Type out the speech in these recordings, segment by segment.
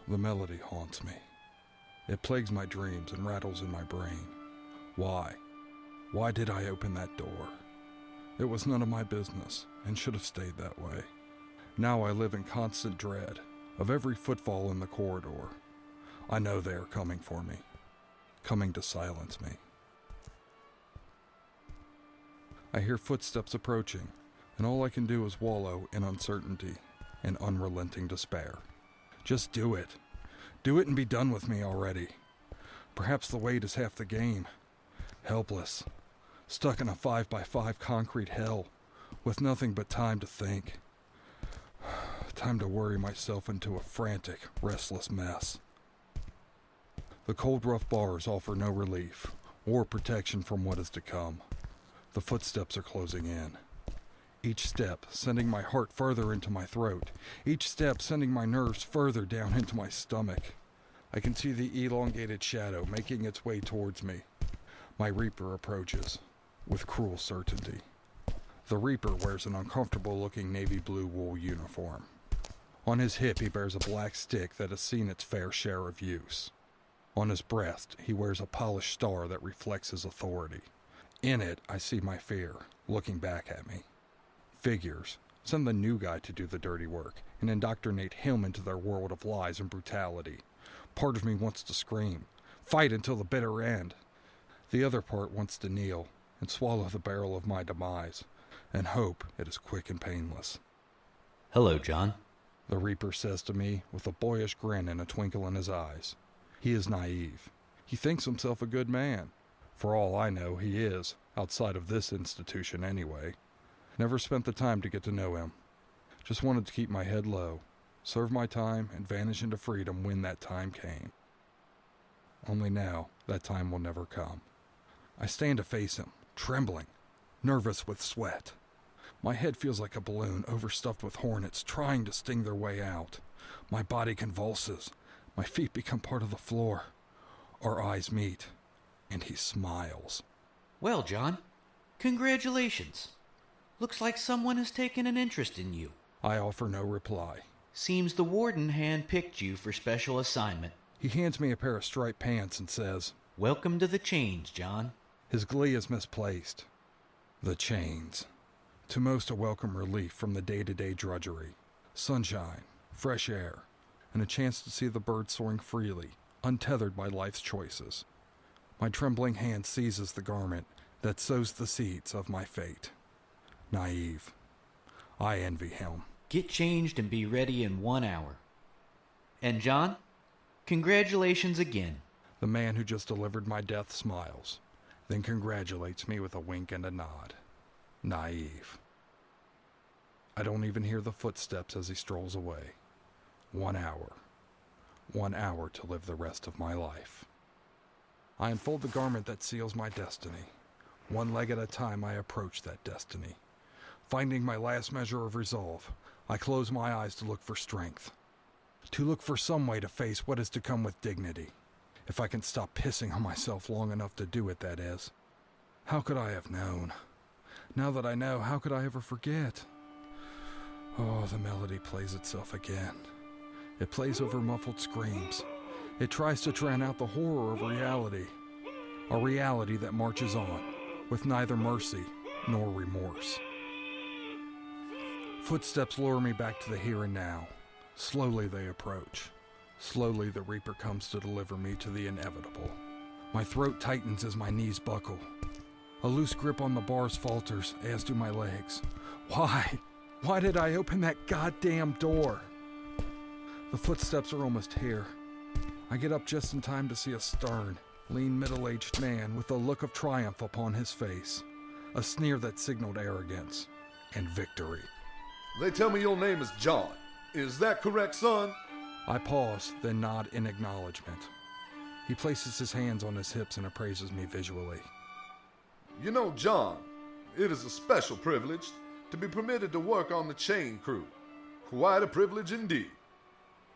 The melody haunts me. It plagues my dreams and rattles in my brain. Why? Why did I open that door? It was none of my business and should have stayed that way. Now I live in constant dread of every footfall in the corridor. I know they are coming for me, coming to silence me. I hear footsteps approaching, and all I can do is wallow in uncertainty and unrelenting despair. Just do it. Do it and be done with me already. Perhaps the wait is half the game. Helpless, stuck in a 5x5 concrete hell, with nothing but time to think. Time to worry myself into a frantic, restless mess. The cold, rough bars offer no relief or protection from what is to come. The footsteps are closing in. Each step sending my heart further into my throat. Each step sending my nerves further down into my stomach. I can see the elongated shadow making its way towards me. My Reaper approaches, with cruel certainty. The Reaper wears an uncomfortable-looking navy blue wool uniform. On his hip he bears a black stick that has seen its fair share of use. On his breast he wears a polished star that reflects his authority. In it I see my fear, looking back at me. Figures send the new guy to do the dirty work and indoctrinate him into their world of lies and brutality. Part of me wants to scream, fight until the bitter end. The other part wants to kneel and swallow the barrel of my demise, and hope it is quick and painless. "Hello, John," the Reaper says to me with a boyish grin and a twinkle in his eyes. He is naive. He thinks himself a good man. For all I know, he is, outside of this institution anyway. Never spent the time to get to know him. Just wanted to keep my head low, serve my time, and vanish into freedom when that time came. Only now, that time will never come. I stand to face him, trembling, nervous with sweat. My head feels like a balloon overstuffed with hornets trying to sting their way out. My body convulses. My feet become part of the floor. Our eyes meet, and he smiles. "Well, John, congratulations. Looks like someone has taken an interest in you." I offer no reply. "Seems the warden handpicked you for special assignment." He hands me a pair of striped pants and says, "Welcome to the chains, John." His glee is misplaced. The chains. To most a welcome relief from the day-to-day drudgery. Sunshine, fresh air, and a chance to see the birds soaring freely, untethered by life's choices. My trembling hand seizes the garment that sows the seeds of my fate. Naive. I envy him. "Get changed and be ready in 1 hour. And John, congratulations again." The man who just delivered my death smiles, then congratulates me with a wink and a nod. Naive. I don't even hear the footsteps as he strolls away. 1 hour. 1 hour to live the rest of my life. I unfold the garment that seals my destiny. One leg at a time I approach that destiny. Finding my last measure of resolve, I close my eyes to look for strength. To look for some way to face what is to come with dignity. If I can stop pissing on myself long enough to do it, that is. How could I have known? Now that I know, how could I ever forget? Oh, the melody plays itself again. It plays over muffled screams. It tries to drown out the horror of reality. A reality that marches on, with neither mercy nor remorse. Footsteps lure me back to the here and now. Slowly they approach. Slowly the Reaper comes to deliver me to the inevitable. My throat tightens as my knees buckle. A loose grip on the bars falters, as do my legs. Why? Why did I open that goddamn door? The footsteps are almost here. I get up just in time to see a stern, lean middle-aged man with a look of triumph upon his face. A sneer that signaled arrogance and victory. "They tell me your name is John. Is that correct, son?" I pause, then nod in acknowledgement. He places his hands on his hips and appraises me visually. "You know, John, it is a special privilege to be permitted to work on the chain crew. Quite a privilege indeed.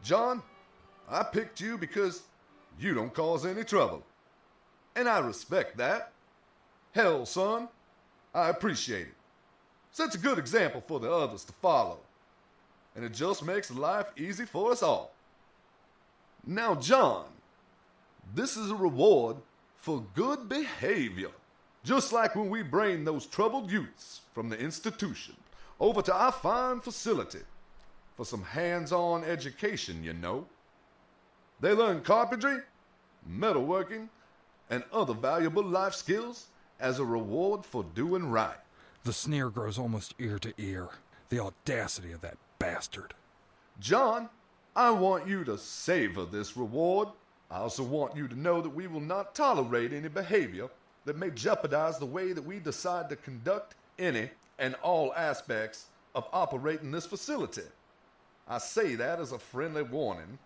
John, I picked you because you don't cause any trouble. And I respect that. Hell, son, I appreciate it. Sets a good example for the others to follow. And it just makes life easy for us all. Now, John, this is a reward for good behavior. Just like when we bring those troubled youths from the institution over to our fine facility for some hands-on education, you know. They learn carpentry, metalworking, and other valuable life skills as a reward for doing right. The sneer grows almost ear to ear. The audacity of that bastard. John, I want you to savor this reward. I also want you to know that we will not tolerate any behavior that may jeopardize the way that we decide to conduct any and all aspects of operating this facility. I say that as a friendly warning.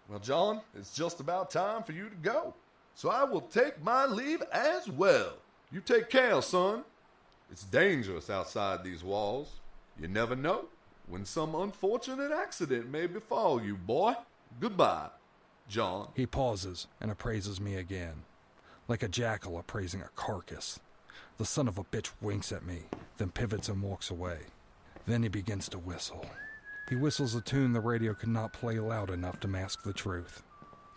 Well, John, it's just about time for you to go. So I will take my leave as well. You take care, son. It's dangerous outside these walls. You never know when some unfortunate accident may befall you, boy. Goodbye, John. He pauses and appraises me again, like a jackal appraising a carcass. The son of a bitch winks at me, then pivots and walks away. Then he begins to whistle. He whistles a tune the radio could not play loud enough to mask the truth.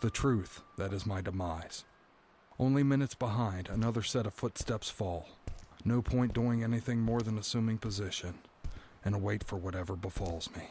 The truth that is my demise. Only minutes behind, another set of footsteps fall. No point doing anything more than assuming position, and await for whatever befalls me.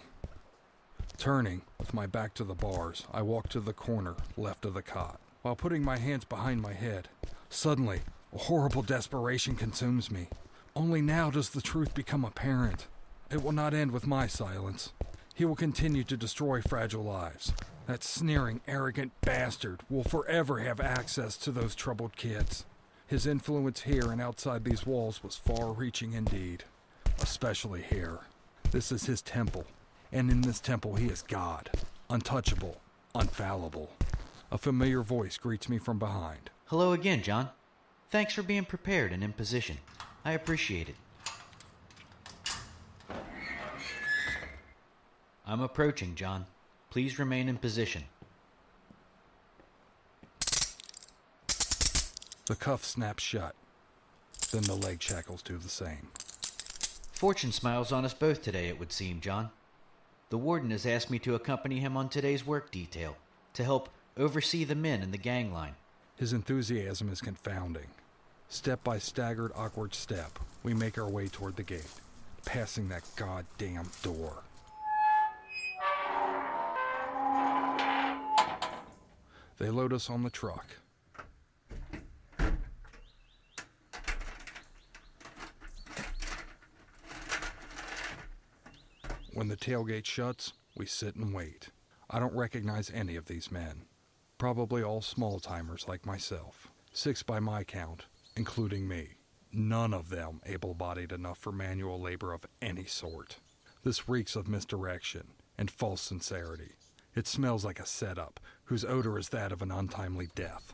Turning, with my back to the bars, I walk to the corner left of the cot. While putting my hands behind my head, suddenly, a horrible desperation consumes me. Only now does the truth become apparent. It will not end with my silence. He will continue to destroy fragile lives. That sneering, arrogant bastard will forever have access to those troubled kids. His influence here and outside these walls was far-reaching indeed. Especially here. This is his temple, and in this temple he is God. Untouchable, infallible. A familiar voice greets me from behind. Hello again, John. Thanks for being prepared and in position. I appreciate it. I'm approaching, John. Please remain in position. The cuff snaps shut. Then the leg shackles do the same. Fortune smiles on us both today, it would seem, John. The warden has asked me to accompany him on today's work detail to help oversee the men in the gang line. His enthusiasm is confounding. Step by staggered, awkward step, we make our way toward the gate, passing that goddamn door. They load us on the truck. When the tailgate shuts, we sit and wait. I don't recognize any of these men. Probably all small-timers like myself. 6 by my count, including me. None of them able-bodied enough for manual labor of any sort. This reeks of misdirection and false sincerity. It smells like a setup, whose odor is that of an untimely death.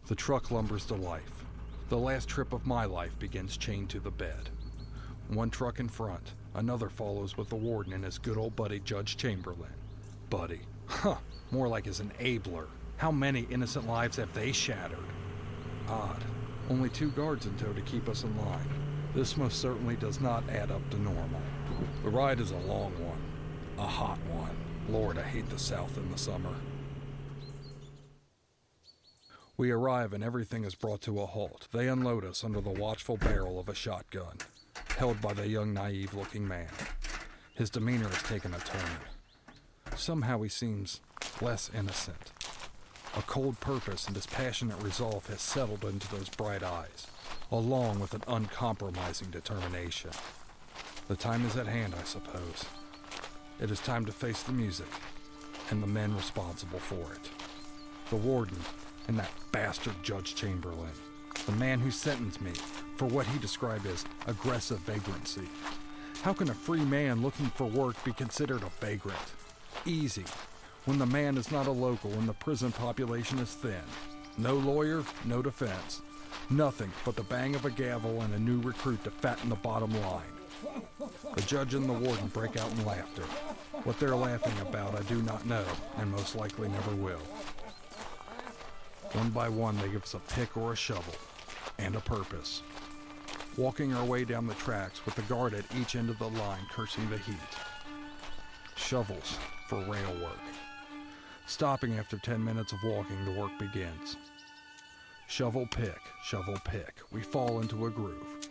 The truck lumbers to life. The last trip of my life begins chained to the bed. One truck in front, another follows with the warden and his good old buddy Judge Chamberlain. Buddy. Huh, more like his enabler. How many innocent lives have they shattered? Odd. Only 2 guards in tow to keep us in line. This most certainly does not add up to normal. The ride is a long one. A hot one. Lord, I hate the South in the summer. We arrive and everything is brought to a halt. They unload us under the watchful barrel of a shotgun, held by the young, naive-looking man. His demeanor has taken a turn. Somehow he seems less innocent. A cold purpose and dispassionate resolve has settled into those bright eyes, along with an uncompromising determination. The time is at hand, I suppose. It is time to face the music, and the men responsible for it. The warden, and that bastard Judge Chamberlain. The man who sentenced me for what he described as aggressive vagrancy. How can a free man looking for work be considered a vagrant? Easy, when the man is not a local and the prison population is thin. No lawyer, no defense. Nothing but the bang of a gavel and a new recruit to fatten the bottom line. The judge and the warden break out in laughter. What they're laughing about I do not know, and most likely never will. One by one they give us a pick or a shovel, and a purpose. Walking our way down the tracks with the guard at each end of the line cursing the heat. Shovels for rail work. Stopping after 10 minutes of walking, the work begins. Shovel pick, we fall into a groove.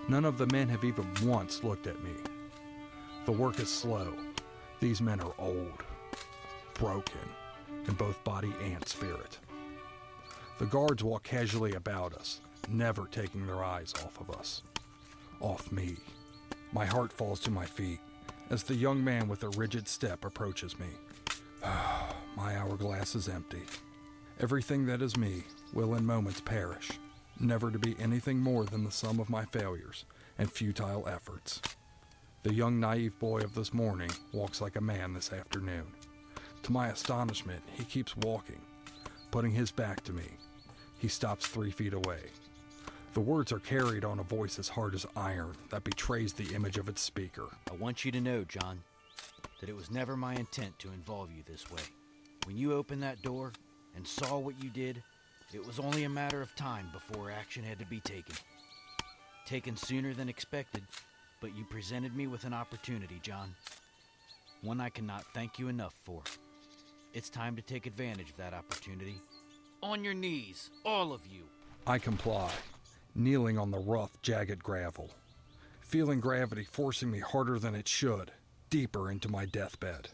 None of the men have even once looked at me. The work is slow. These men are old, broken, in both body and spirit. The guards walk casually about us, never taking their eyes off of us. Off me. My heart falls to my feet as the young man with a rigid step approaches me. My hourglass is empty. Everything that is me will in moments perish, never to be anything more than the sum of my failures and futile efforts. The young naive boy of this morning walks like a man this afternoon. To my astonishment, he keeps walking, putting his back to me. He stops 3 feet away. The words are carried on a voice as hard as iron that betrays the image of its speaker. I want you to know, John, that it was never my intent to involve you this way. When you opened that door and saw what you did, it was only a matter of time before action had to be taken. Taken sooner than expected, but you presented me with an opportunity, John. One I cannot thank you enough for. It's time to take advantage of that opportunity. On your knees, all of you. I comply, kneeling on the rough, jagged gravel, feeling gravity forcing me harder than it should, deeper into my deathbed.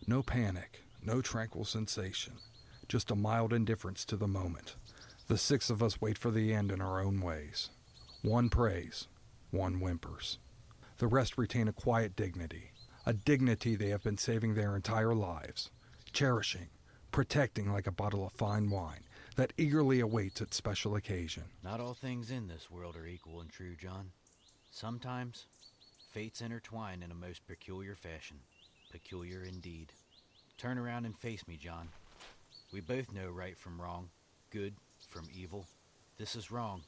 No panic, no tranquil sensation, just a mild indifference to the moment. The 6 of us wait for the end in our own ways. One prays, one whimpers. The rest retain a quiet dignity, a dignity they have been saving their entire lives, cherishing, protecting like a bottle of fine wine that eagerly awaits its special occasion. Not all things in this world are equal and true, John. Sometimes, fates intertwine in a most peculiar fashion. Peculiar indeed. Turn around and face me, John. We both know right from wrong, good from evil. This is wrong,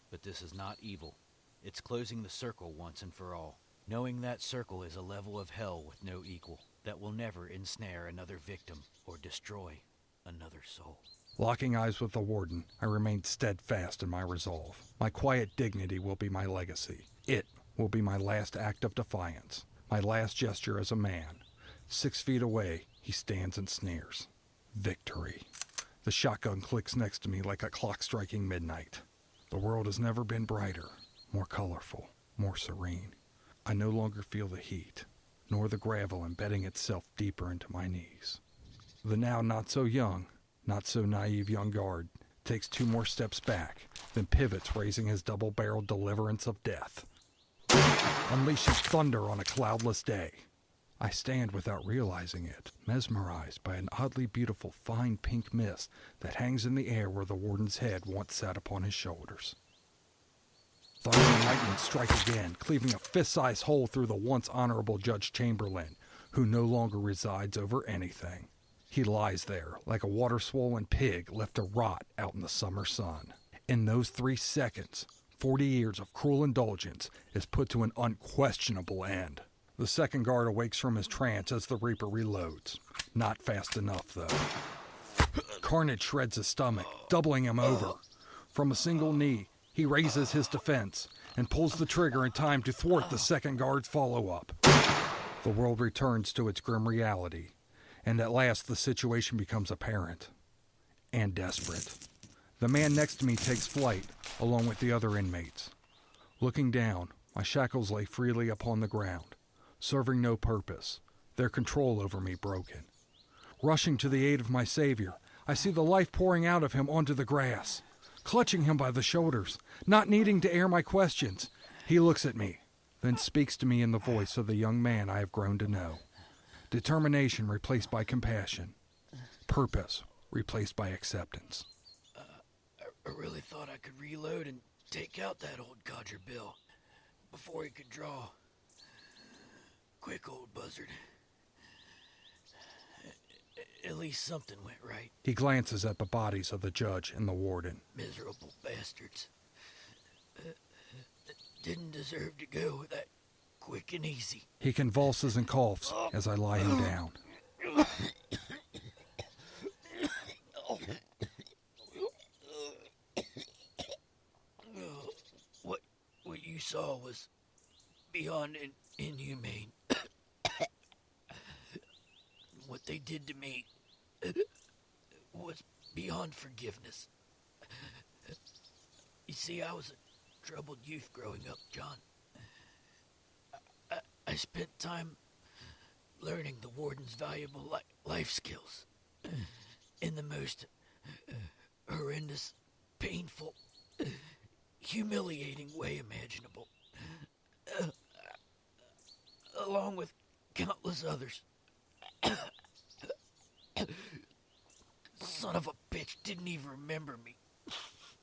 but this is not evil. It's closing the circle once and for all. Knowing that circle is a level of hell with no equal, that will never ensnare another victim or destroy another soul. Locking eyes with the warden, I remained steadfast in my resolve. My quiet dignity will be my legacy. It will be my last act of defiance, my last gesture as a man. 6 feet away, he stands and sneers. Victory. The shotgun clicks next to me like a clock striking midnight. The world has never been brighter, more colorful, more serene. I no longer feel the heat, nor the gravel embedding itself deeper into my knees. The now not so young, not so naive young guard takes 2 more steps back, then pivots, raising his double-barreled deliverance of death. Unleashes thunder on a cloudless day. I stand without realizing it, mesmerized by an oddly beautiful fine pink mist that hangs in the air where the warden's head once sat upon his shoulders. Thunder and lightning strike again, cleaving a fist-sized hole through the once honorable Judge Chamberlain, who no longer resides over anything. He lies there, like a water-swollen pig left to rot out in the summer sun. In those 3 seconds, 40 years of cruel indulgence is put to an unquestionable end. The second guard awakes from his trance as the Reaper reloads. Not fast enough, though. Carnage shreds his stomach, doubling him over. From a single knee, he raises his defense and pulls the trigger in time to thwart the second guard's follow-up. The world returns to its grim reality, and at last the situation becomes apparent and desperate. The man next to me takes flight, along with the other inmates. Looking down, my shackles lay freely upon the ground, serving no purpose, their control over me broken. Rushing to the aid of my savior, I see the life pouring out of him onto the grass. Clutching him by the shoulders, not needing to air my questions, he looks at me, then speaks to me in the voice of the young man I have grown to know. Determination replaced by compassion. Purpose replaced by acceptance. I really thought I could reload and take out that old codger Bill before he could draw. Quick old buzzard. At least something went right. He glances at the bodies of the judge and the warden. Miserable bastards. Didn't deserve to go that quick and easy. He convulses and coughs as I lie him down. What you saw was beyond inhumane. What they did to me was beyond forgiveness. You see, I was a troubled youth growing up, John. I spent time learning the warden's valuable life skills in the most horrendous, painful, humiliating way imaginable, along with countless others. Son of a bitch didn't even remember me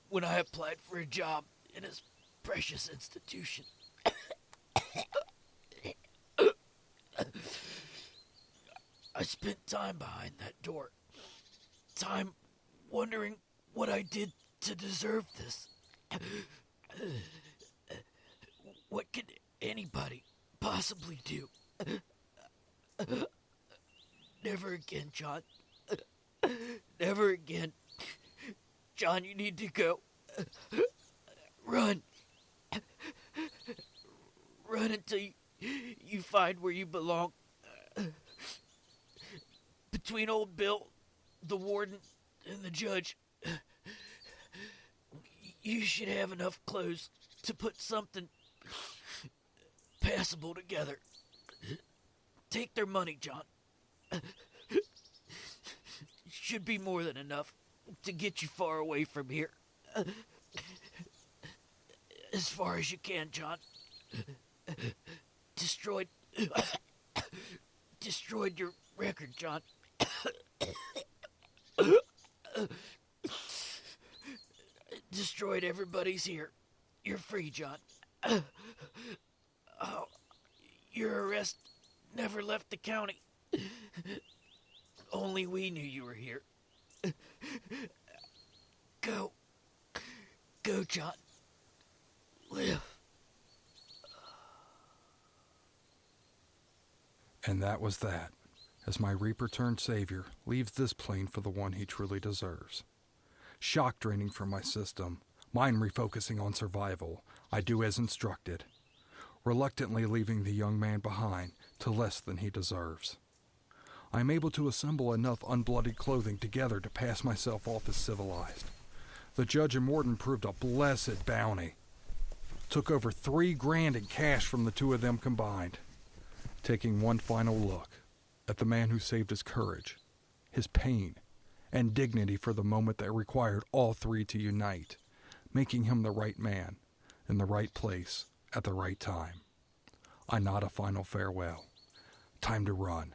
when I applied for a job in his precious institution. I spent time behind that door. Time wondering what I did to deserve this. What could anybody possibly do? Never again, John. Never again. John, you need to go. Run. Run until you find where you belong. Between old Bill, the warden, and the judge, you should have enough clothes to put something passable together. Take their money, John. Should be more than enough to get you far away from here. As far as you can, John. Destroyed your record, John. Destroyed everybody's here. You're free, John. Oh, your arrest never left the county. Only we knew you were here. Go. Go, John. Live. And that was that, as my Reaper-turned savior leaves this plane for the one he truly deserves. Shock draining from my system, mind refocusing on survival, I do as instructed, reluctantly leaving the young man behind to less than he deserves. I am able to assemble enough unbloodied clothing together to pass myself off as civilized. The judge and warden proved a blessed bounty. Took over $3,000 in cash from the two of them combined. Taking one final look at the man who saved his courage, his pain, and dignity for the moment that required all three to unite, making him the right man in the right place at the right time. I nod a final farewell. Time to run.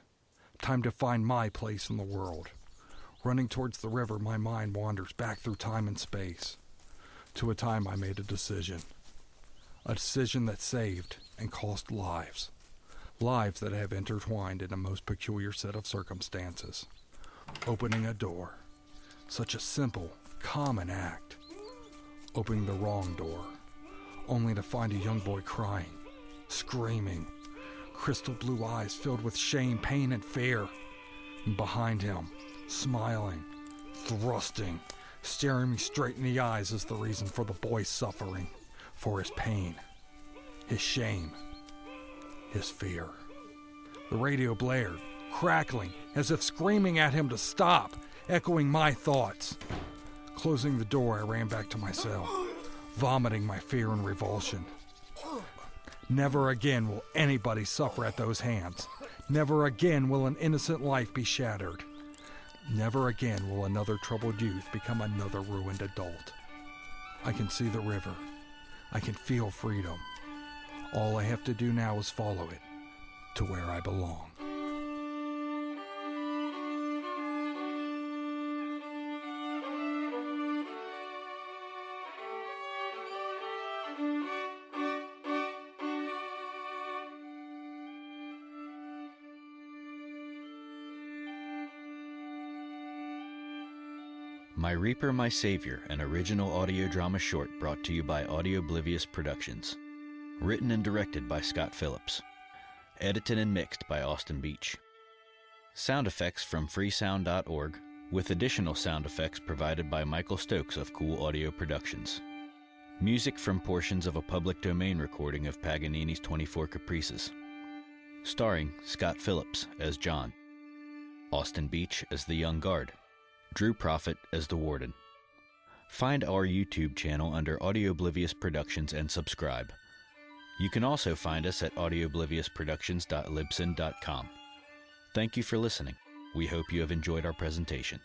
Time to find my place in the world. Running towards the river, my mind wanders back through time and space, to a time I made a decision. A decision that saved and cost lives. Lives that have intertwined in a most peculiar set of circumstances. Opening a door. Such a simple, common act. Opening the wrong door, only to find a young boy crying, screaming, crystal blue eyes filled with shame, pain, and fear. And behind him, smiling, thrusting, staring me straight in the eyes is the reason for the boy's suffering, for his pain, his shame, his fear. The radio blared, crackling, as if screaming at him to stop, echoing my thoughts. Closing the door, I ran back to my cell, vomiting my fear and revulsion. Never again will anybody suffer at those hands. Never again will an innocent life be shattered. Never again will another troubled youth become another ruined adult. I can see the river. I can feel freedom. All I have to do now is follow it to where I belong. My Reaper, My Savior, an original audio drama short brought to you by Audioblivious Productions. Written and directed by Scott Phillips. Edited and mixed by Austin Beach. Sound effects from freesound.org, with additional sound effects provided by Michael Stokes of Cool Audio Productions. Music from portions of a public domain recording of Paganini's 24 Caprices. Starring Scott Phillips as John. Austin Beach as the Young Guard, Drew Prophet as the Warden. Find our YouTube channel under Audioblivious Productions and subscribe. You can also find us at audiobliviousproductions.libsyn.com. Thank you for listening. We hope you have enjoyed our presentation.